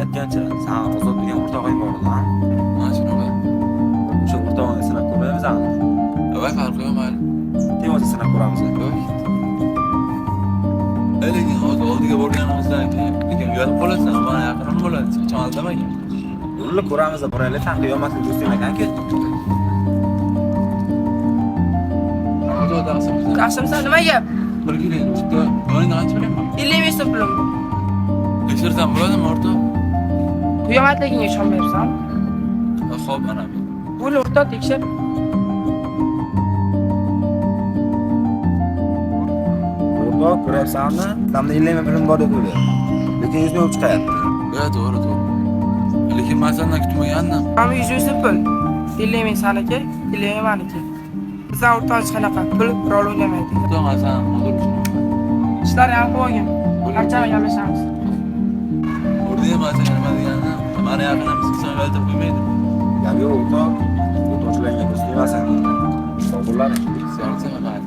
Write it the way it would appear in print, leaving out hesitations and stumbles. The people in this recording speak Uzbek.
aytgancha, sen Ozod degan o'rtog'ing bor-da. Mana shunaqa. O'sha o'rtog'ingni sinab ko'rmaymiz ham. Voy farqi yo'q mayli. Kim o'zi sinab ko'ramiz. Yo'q. Lekin hozir oldiga borganimizdan keyin uyalib qolasan, mana yaqinim bo'ladi. Hech aldamagan. Urilib ko'ramiz, boraylik, sen qiyomatni do'sting ekan-ku. Hozir daqsimiz. Yaxshimsan nimaga? Bir keling, chiqdi. O'yinni qancha bilaman? 55 so'm pulim. Tekshirsam bo'ladimi, o'rtoq? Qiyomatligingga ishonmayapsan? Xo'p, ana. Bo'l o'rtoq tekshir. O'rtoq, ko'ryapsanmi? Damda 50 ming pulim bor deb o'yladi. Lekin 100 ming olib chiqayapti. Ha, to'g'ri. Lekin men sendan kutmagandim. Mana 100 so'm pul. 50 ming saniki, 50 ming meniki. Bizdan o'rtoq hech qanaqa pul rol o'ynamaydi. Xudo hasan, hozir Ishlar ham qo'ygan. Qancha gaplashamiz? o'rniga men senga nima degandim? Meni yaqinimiz qisman valda qo'ymaydi. Gap yo'q, o'rtoq. O'rtoqchilarga do'st emasan. Sog' bo'lar. Siyosat qiladi.